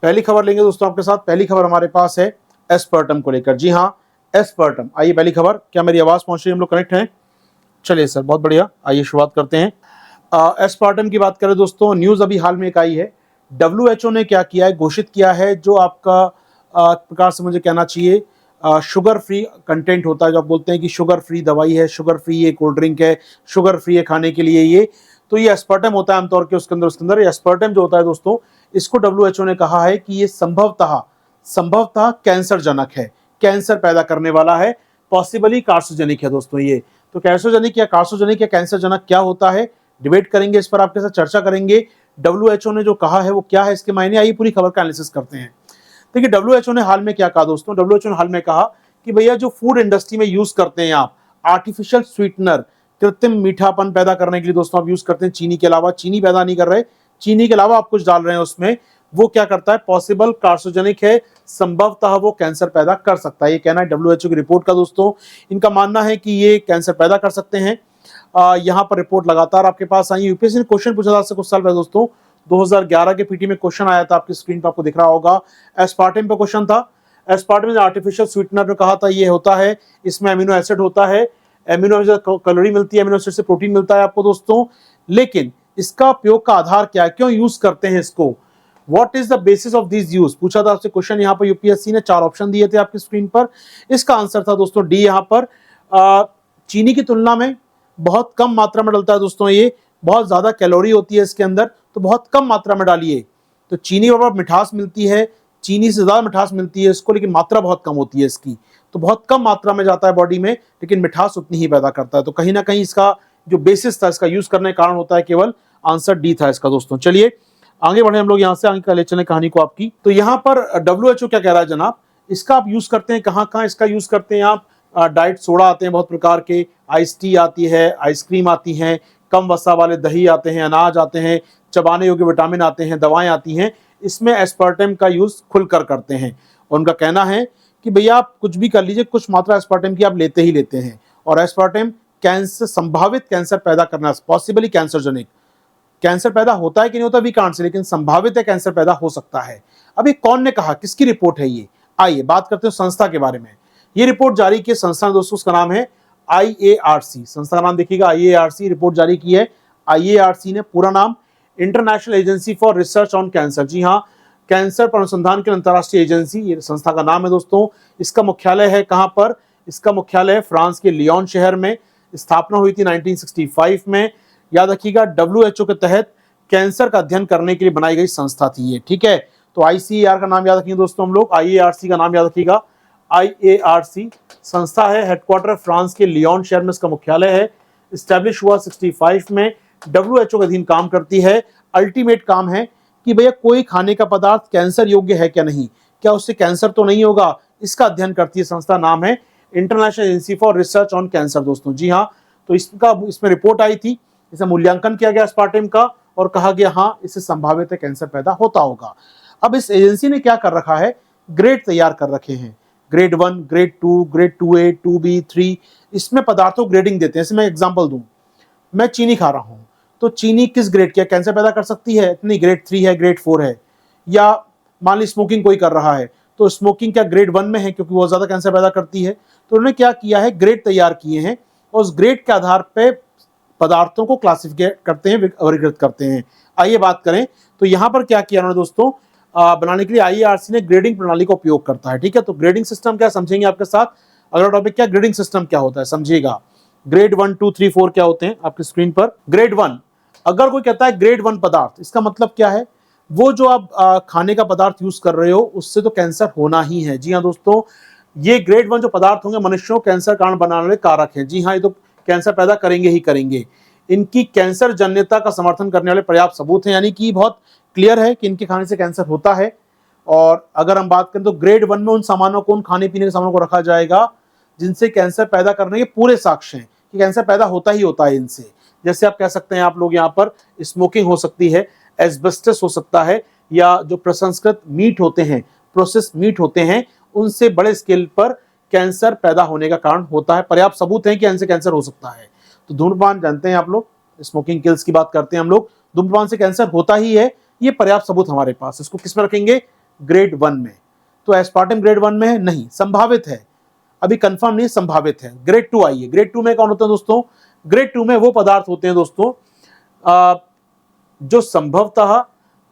पहली खबर लेंगे दोस्तों आपके साथ। पहली खबर हमारे पास है एस्पर्टम को लेकर। जी हाँ, एस्पर्टम। आइए पहली खबर, क्या मेरी आवाज पहुंच रही है, हम लोग कनेक्ट हैं? चलिए सर, बहुत बढ़िया। आइए शुरुआत करते हैं। एस्पार्टम की बात करें दोस्तों, न्यूज अभी हाल में एक आई है। WHO ने क्या किया है, घोषित किया है, जो आपका प्रकार से मुझे कहना चाहिए शुगर फ्री कंटेंट होता है, जो आप बोलते हैं कि शुगर फ्री दवाई है, शुगर फ्री ये कोल्ड ड्रिंक है, शुगर फ्री है खाने के लिए ये, तो ये एस्पार्टम होता है आमतौर के उसके अंदर एस्पार्टम जो होता है दोस्तों, इसको WHO ने कहा है कि ये संभवतः कैंसर जनक है, कैंसर पैदा करने वाला है, पॉसिबली कार्सिनोजेनिक है दोस्तों ये। तो कार्सिनोजेनिक या कार्सिनोजेनिक या कैंसर जनक क्या होता है, डिबेट करेंगे, इस पर आपके साथ चर्चा करेंगे। WHO ने जो कहा है वो क्या है, इसके मायने, आइए पूरी खबर का एनालिसिस करते हैं। देखिए WHO ने हाल में क्या कहा दोस्तों, WHO ने हाल में कहा कि भैया जो फूड इंडस्ट्री में यूज करते हैं आप आर्टिफिशियल स्वीटनर, कृत्रिम मीठापन पैदा करने के लिए दोस्तों आप यूज करते हैं, चीनी के अलावा, चीनी पैदा नहीं कर रहे, चीनी के अलावा आप कुछ डाल रहे हैं उसमें, वो क्या करता है, पॉसिबल कार्सिनोजेनिक है, संभवतः वो कैंसर पैदा कर सकता है। ये कहना है WHO की रिपोर्ट का दोस्तों। इनका मानना है कि ये कैंसर पैदा कर सकते हैं। यहाँ पर रिपोर्ट लगातार आपके पास आई। यूपीएससी ने क्वेश्चन पूछा था आपसे कुछ साल पहले दोस्तों, 2011 के पीटी में क्वेश्चन आया था, आपकी स्क्रीन पर आपको दिख रहा होगा। एस्पार्टम पे क्वेश्चन था। एस्पार्टम आर्टिफिशियल स्वीटनर में कहा था ये होता है, इसमें अमीनो एसिड होता है, अमीनो एसिड कैलोरी मिलती है, अमीनो एसिड से प्रोटीन मिलता है आपको दोस्तों, लेकिन इसका उपयोग का आधार क्या है, क्यों यूज करते हैं इसको, what is the basis of this use, पूछा था आपसे क्वेश्चन। यहाँ पर यूपीएससी ने 4 ऑप्शन दिए थे आपकी स्क्रीन पर। इसका आंसर था दोस्तों डी। यहाँ पर चीनी की तुलना में बहुत कम मात्रा में डलता है दोस्तों ये, बहुत ज्यादा कैलोरी होती है इसके अंदर, तो बहुत कम मात्रा में डालिए। तो चीनी पर मिठास मिलती है, चीनी से ज्यादा मिठास मिलती है इसको, लेकिन मात्रा बहुत कम होती है इसकी, तो बहुत कम मात्रा में जाता है बॉडी में, लेकिन मिठास उतनी ही पैदा करता है। तो कहीं ना कहीं इसका जो बेसिस था, इसका यूज करने का कारण होता है केवल, आंसर डी था इसका दोस्तों। चलिए आगे बढ़े हम लोग, यहाँ से आगे का ले चले कहानी को आपकी। तो यहाँ पर WHO क्या कह रहा है जनाब, इसका आप यूज करते हैं कहाँ कहाँ, इसका यूज करते हैं आप डाइट सोडा आते हैं बहुत प्रकार के, आइस टी आती है, आइसक्रीम आती हैं, कम वसा वाले दही आते हैं, अनाज आते हैं, चबाने योग्य विटामिन आते हैं, दवाएं आती हैं, इसमें एस्पार्टम का यूज खुलकर करते हैं। उनका कहना है कि भैया आप कुछ भी कर लीजिए, कुछ मात्रा एस्पार्टम की आप लेते ही लेते हैं, और एस्पार्टम कैंसर, संभावित कैंसर पैदा करना, पॉसिबली कैंसरजेनिक, कैंसर पैदा होता है कि नहीं होता वी कांट से, लेकिन संभावित है कैंसर पैदा हो सकता है। अभी कौन ने कहा, किसकी रिपोर्ट है ये, आइए बात करते हैं संस्था के बारे में। ये रिपोर्ट जारी की संस्था दोस्तों, उसका नाम है IARC, संस्था का नाम देखिएगा IARC, रिपोर्ट जारी की है IARC ने। पूरा नाम international agency for research on cancer. जी हाँ, कैंसर पर अनुसंधान की अंतर्राष्ट्रीय एजेंसी, ये संस्था का नाम है दोस्तों। इसका मुख्यालय है कहां पर, इसका मुख्यालय है फ्रांस के लियोन शहर में। स्थापना हुई थी 1965 में। याद रखिएगा WHO के तहत कैंसर का अध्ययन करने के लिए बनाई गई संस्था थी ये, ठीक है। तो ICAR का नाम याद रखिए दोस्तों हम लोग, IARC का नाम याद रखिएगा, IARC संस्था है, हेडक्वार्टर फ्रांस के लियोन शहर में इसका मुख्यालय है। स्टैब्लिश हुआ 65 में, WHO के अधीन काम करती है। अल्टीमेट काम है कि भैया कोई खाने का पदार्थ कैंसर योग्य है क्या नहीं, क्या उससे कैंसर तो नहीं होगा, इसका अध्ययन करती है संस्था। नाम है international agency for research on cancer दोस्तों। जी हाँ, तो इसमें रिपोर्ट आई थी, इसे मूल्यांकन किया गया एस्पार्टम का, और कहा गया हाँ इससे संभावित है कैंसर पैदा होता होगा। अब इस एजेंसी ने क्या कर रखा है, ग्रेड तैयार कर रखे हैं, grade 1, grade 2, grade 2A, 2B, 3, इसमें पदार्थों ग्रेडिंग देते हैं। जैसे मैं एग्जांपल दूं, मैं चीनी खा रहा हूं, तो चीनी किस ग्रेड की है, कैंसर पैदा कर सकती है, इतनी ग्रेड 3 है, ग्रेड 4 है। या मान ली स्मोकिंग कोई कर रहा है, तो स्मोकिंग क्या ग्रेड 1 में है, क्योंकि वो ज्यादा कैंसर पैदा करती है। तो उन्होंने क्या किया है, ग्रेड तैयार किए हैं, और उस ग्रेड के आधार पर पदार्थों को क्लासिफिकेट करते हैं, वर्गीकृत करते हैं। आइए बात करें, तो यहां पर क्या किया उन्होंने दोस्तों, बनाने के लिए IARC ने ग्रेडिंग प्रणाली का उपयोग करता है, ठीक है। तो ग्रेडिंग सिस्टम क्या समझेंगे आपके साथ, अगला टॉपिक क्या, ग्रेडिंग सिस्टम क्या होता है समझिएगा। ग्रेड 1, 2, 3, 4 क्या होते हैं आपकी स्क्रीन पर। ग्रेड 1, अगर कोई कहता है ग्रेड 1 पदार्थ, इसका मतलब क्या है, वो जो आप खाने का पदार्थ यूज कर रहे हो उससे तो कैंसर होना ही है। जी हाँ दोस्तों, ये ग्रेड 1 जो पदार्थ होंगे मनुष्यों को कैंसर कारण बनाने वाले कारक हैं। जी हाँ, ये तो कैंसर पैदा करेंगे ही करेंगे। इनकी कैंसर जन्यता का समर्थन करने वाले पर्याप्त सबूत हैं, यानी कि बहुत क्लियर है कि इनके खाने से कैंसर होता है। और अगर हम बात करें तो ग्रेड 1 में उन सामानों को, उन खाने पीने के सामानों को रखा जाएगा जिनसे कैंसर पैदा करने के पूरे साक्ष्य हैं कि कैंसर पैदा होता ही होता है इनसे। जैसे आप कह सकते हैं आप लोग यहाँ पर, स्मोकिंग हो सकती है, एस्बेस्टस हो सकता है, या जो प्रसंस्कृत मीट होते हैं, प्रोसेस मीट होते हैं, उनसे बड़े स्केल पर कैंसर पैदा होने का कारण होता है। पर्याप्त सबूत है कि इनसे कैंसर हो सकता है। तो धूम्रपान जानते हैं आप लोग, स्मोकिंग किल्स की बात करते हैं हम लोग, धूम्रपान से कैंसर होता ही है, ये पर्याप्त सबूत हमारे पास। इसको किस में रखेंगे, ग्रेड 1 में। तो एस्पार्टम ग्रेड 1 में है नहीं, संभावित है, अभी कंफर्म नहीं, संभावित है। ग्रेड 2 आइए, ग्रेड 2 में कौन होता है दोस्तों? ग्रेड 2 में वो पदार्थ होते हैं दोस्तों जो संभवतः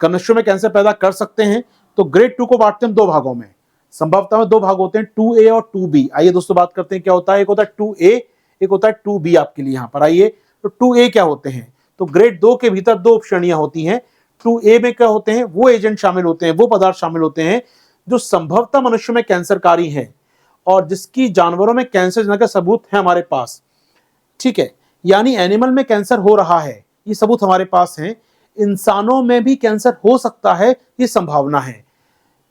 मनुष्यों में कैंसर पैदा कर सकते हैं। तो ग्रेड 2 को बांटते हैं दो भागों में, संभवतः में दो भाग होते हैं, 2A और 2B। आइए दोस्तों बात करते हैं क्या होता है। एक होता है 2A, एक होता है 2B आपके लिए यहाँ पर। आइए, तो 2A क्या होते हैं? तो ग्रेड 2 के भीतर दो श्रेणियां होती हैं। 2A में क्या होते हैं? वो एजेंट शामिल होते हैं, वो पदार्थ शामिल होते हैं जो संभवतः मनुष्य में कैंसरकारी है और जिसकी जानवरों में कैंसर जनक का सबूत है हमारे पास। ठीक है, यानी एनिमल में कैंसर हो रहा है, ये सबूत हमारे पास है। इंसानों में भी कैंसर हो सकता है, ये संभावना है।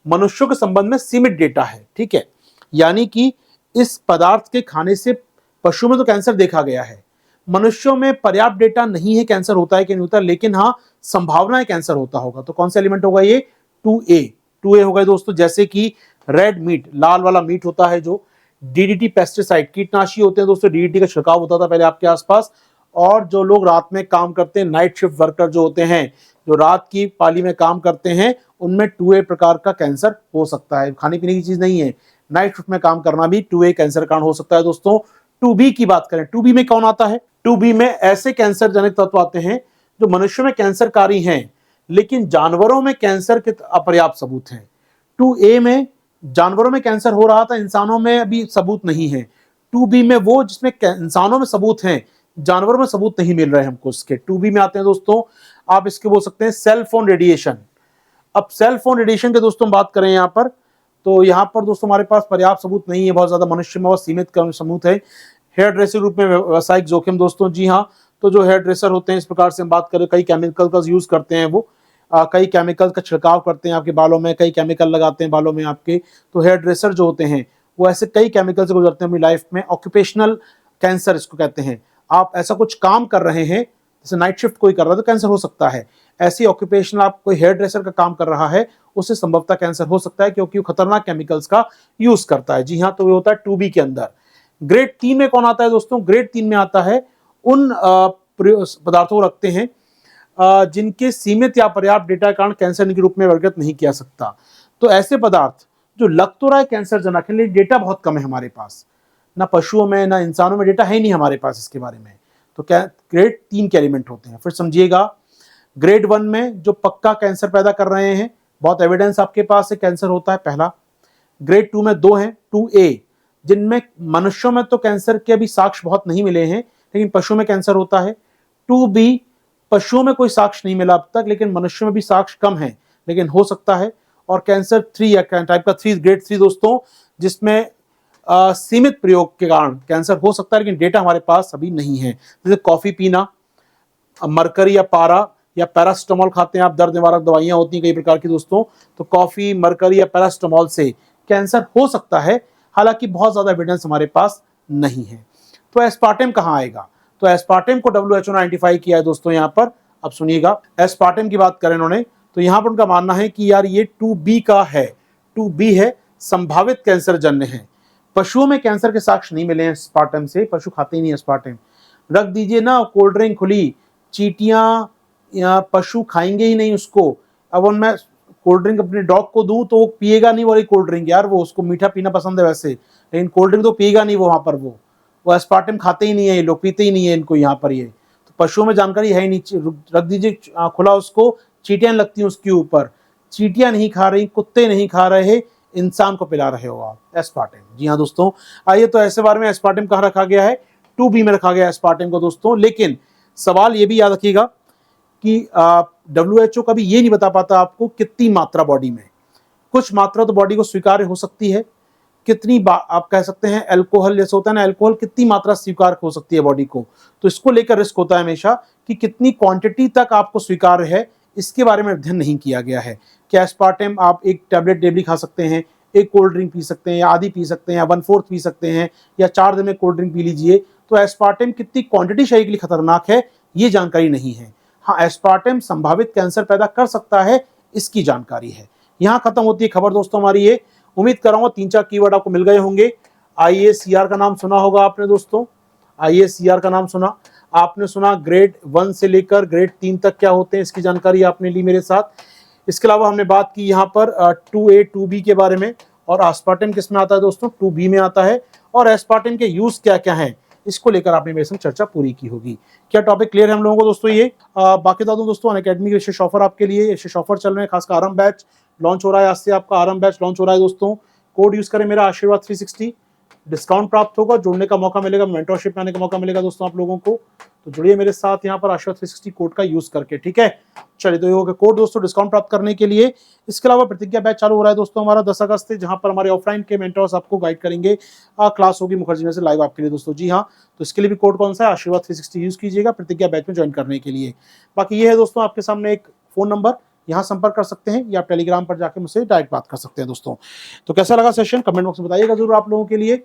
मनुष्यों के संबंध में सीमित डेटा है। ठीक है, यानी कि इस पदार्थ के खाने से पशुओं में तो कैंसर देखा गया है, मनुष्यों में पर्याप्त डेटा नहीं है कैंसर होता है कि नहीं होता, लेकिन हाँ संभावना है कैंसर होता होगा। तो कौन सा एलिमेंट होगा ये? 2A। 2A होगा दोस्तों, जैसे कि रेड मीट, लाल वाला मीट होता है जो डीडीटी पेस्टिसाइड, कीटनाशी होते हैं दोस्तों, डीडीटी का छिड़काव होता था पहले आपके आसपास। और जो लोग रात में काम करते हैं, नाइट शिफ्ट वर्कर जो होते हैं, जो रात की पाली में काम करते हैं, उनमें 2A प्रकार का कैंसर हो सकता है। खाने पीने की चीज नहीं है, नाइट शिफ्ट में काम करना भी 2A कैंसर कारण हो सकता है दोस्तों। 2B की बात करें, 2B में कौन आता है? 2B में ऐसे कैंसर जनक तत्व आते हैं जो मनुष्यों में कैंसरकारी हैं, लेकिन जानवरों में कैंसर के अपर्याप्त सबूत हैं। 2A में जानवरों में कैंसर हो रहा था, इंसानों में अभी सबूत नहीं है। 2B में वो जिसमें इंसानों में सबूत हैं, जानवरों में सबूत नहीं मिल रहे हैं हमको इसके। 2B में आते हैं दोस्तों, आप इसके बोल सकते हैं सेल फोन रेडिएशन। अब सेल फोन रेडिएशन के दोस्तों बात करें यहाँ पर, तो यहाँ पर दोस्तों हमारे पास पर्याप्त सबूत नहीं है, बहुत ज्यादा मनुष्य में बहुत सीमित सबूत है। हेयर ड्रेसर रूप में व्यावसायिक जोखिम दोस्तों, जी हाँ, तो जो हेयर ड्रेसर होते हैं इस प्रकार से हम बात करें, कई केमिकल का यूज करते हैं वो, कई केमिकल का छिड़काव करते हैं आपके बालों में, कई केमिकल लगाते हैं बालों में आपके। तो हेयर ड्रेसर जो होते हैं वो ऐसे कई केमिकल से गुजरते हैं अपनी लाइफ में। ऑक्यूपेशनल कैंसर इसको कहते हैं। आप ऐसा कुछ काम कर रहे हैं, जैसे नाइट शिफ्ट कोई कर रहा है तो कैंसर हो सकता है। ऐसी ऑक्यूपेशनल, आप कोई हेयर ड्रेसर का काम कर रहा है, उससे संभवतः कैंसर हो सकता है क्योंकि वो खतरनाक केमिकल्स का यूज करता है। जी हाँ, तो ये होता है 2B के अंदर। ग्रेड 3 में कौन आता है दोस्तों? ग्रेड 3 में आता है उन पदार्थों को रखते हैं जिनके सीमित या पर्याप्त डेटा के कारण कैंसर के रूप में वर्गीकृत नहीं किया सकता। तो ऐसे पदार्थ जो लग तो रहा है कैंसर जनक है, लेकिन डेटा बहुत कम है हमारे पास, ना पशुओं में ना इंसानों में डेटा है नहीं हमारे पास इसके बारे में। तो क्या ग्रेड 3 के एलिमेंट होते हैं। फिर समझिएगा, ग्रेड 1 में जो पक्का कैंसर पैदा कर रहे हैं, बहुत एविडेंस आपके पास है कैंसर होता है, पहला। ग्रेड 2 में दो हैं, 2A, जिनमें मनुष्यों में तो कैंसर के अभी साक्ष्य बहुत नहीं मिले हैं, लेकिन पशुओं में कैंसर होता है। 2B, पशुओं में कोई साक्ष्य नहीं मिला अब तक, लेकिन मनुष्यों में भी साक्ष्य कम है, लेकिन हो सकता है। और कैंसर 3 या टाइप का 3, ग्रेड 3 दोस्तों, जिसमें सीमित प्रयोग के कारण कैंसर हो सकता है, लेकिन डेटा हमारे पास अभी नहीं है। जैसे कॉफी पीना, मरकरी या पारा या पैरासिटामोल खाते हैं आप, दर्द निवारक दवाइयां होती हैं कई प्रकार की दोस्तों, तो कॉफी, मरकरी या पैरासिटामोल से कैंसर हो सकता है, हालांकि बहुत ज्यादा एविडेंस हमारे पास नहीं है। तो एस्पार्टेम कहाँ आएगा? तो एस्पार्टेम को WHO ने आइडेंटिफाई किया है दोस्तों यहाँ पर। अब सुनिएगा, एस्पार्टेम की बात करें उन्होंने, तो यहाँ पर उनका मानना है कि यार ये 2B का है, 2B है, संभावित कैंसर जन्य है। पशुओं में कैंसर के साक्ष्य नहीं मिले हैं एस्पार्टेम से, पशु खाते ही नहीं एस्पार्टेम। रख दीजिए ना कोल्ड ड्रिंक खुली, चींटियां या पशु खाएंगे ही नहीं उसको। अब उनमें कोल्ड ड्रिंक अपने डॉग को दूं तो वो पिएगा नहीं वाली कोल्ड ड्रिंक, यार वो उसको मीठा पीना पसंद है वैसे, लेकिन कोल्ड ड्रिंक तो पिएगा नहीं वो, वहां पर वो एस्पार्टेम खाते ही नहीं है, ये लोग पीते ही नहीं है इनको यहाँ पर। ये तो पशुओं में जानकारी है ही नहीं। रख दीजिए खुला उसको, चींटियां लगती हैं उसके ऊपर, चींटियां नहीं खा रही, कुत्ते नहीं खा रहे, इंसान को पिला रहे हो आप एस्पार्टेम। जी हाँ दोस्तों, आइए तो ऐसे बारे में एस्पार्टेम कहाँ रखा गया है? 2B में रखा गया एस्पार्टेम को दोस्तों। लेकिन सवाल ये भी याद रखिएगा कि WHO कभी ये नहीं बता पाता आपको कितनी मात्रा बॉडी में, कुछ मात्रा तो बॉडी को स्वीकार्य हो सकती है, कितनी आप कह सकते हैं अल्कोहल जैसे होता है ना, अल्कोहल कितनी मात्रा स्वीकार हो सकती है बॉडी को, तो इसको लेकर रिस्क होता है हमेशा कि कितनी क्वांटिटी तक आपको स्वीकार्य है, इसके बारे में अध्ययन नहीं किया गया है। क्या एस्पार्टेम आप एक टैबलेट डेली खा सकते हैं, एक कोल्ड ड्रिंक पी सकते हैं, या आधी पी सकते हैं, या 1/4 पी सकते हैं, या 4 दिन में कोल्ड ड्रिंक पी लीजिए। तो एस्पार्टेम कितनी क्वांटिटी शरीर के लिए खतरनाक है, ये जानकारी नहीं है। हाँ, एस्पार्टेम संभावित कैंसर पैदा कर सकता है, इसकी जानकारी है। यहाँ खत्म होती है खबर दोस्तों हमारी ये। उम्मीद कर रहा हूँ 3-4 कीवर्ड आपको मिल गए होंगे। IACR का नाम सुना होगा आपने दोस्तों, IACR का नाम सुना आपने, सुना ग्रेड 1 से लेकर ग्रेड 3 तक क्या होते हैं, इसकी जानकारी आपने ली मेरे साथ। इसके अलावा हमने बात की यहाँ पर 2A 2B के बारे में, और आस्पार्टम किस में आता है दोस्तों, 2B में आता है। और एस्पार्टम के यूज क्या क्या हैं, इसको लेकर आपने मेरे संग चर्चा पूरी की होगी। क्या टॉपिक क्लियर है हम लोगों को दोस्तों? ये बाकी बता दूं दोस्तों, अनअकैडमी के विशेष ऑफर आपके लिए, विशेष ऑफर चल रहे हैं, खासकर आरंभ बैच लॉन्च हो रहा है, आज से आपका आरंभ बैच लॉन्च हो रहा है दोस्तों। कोड यूज करें मेरा आशीर्वाद 360, डिस्काउंट प्राप्त होगा, जुड़ने का मौका मिलेगा, मेंटरशिप में आने का मौका मिलेगा दोस्तों आप लोगों को। तो जुड़िए मेरे साथ यहाँ पर आशीर्वाद 360 कोड का यूज करके, ठीक है। चलिए, तो ये हो गया कोड दोस्तों डिस्काउंट प्राप्त करने के लिए। इसके अलावा प्रतिज्ञा बैच चालू हो रहा है दोस्तों हमारा 10 अगस्त से, जहां पर हमारे ऑफलाइन के मेंटर्स आपको गाइड करेंगे। क्लास होगी मुखर्जी में से लाइव आपके लिए दोस्तों। जी हाँ, तो इसके लिए भी कोड कौन सा है, आशीर्वाद 360 यूज कीजिएगा प्रतिज्ञा बैच में ज्वाइन करने के लिए। बाकी ये है दोस्तों आपके सामने एक फोन नंबर, यहाँ संपर्क कर सकते हैं, या आप टेलीग्राम पर जाकर मुझसे डायरेक्ट बात कर सकते हैं दोस्तों। तो कैसा लगा सेशन, कमेंट बॉक्स में बताइएगा जरूर आप लोगों के लिए।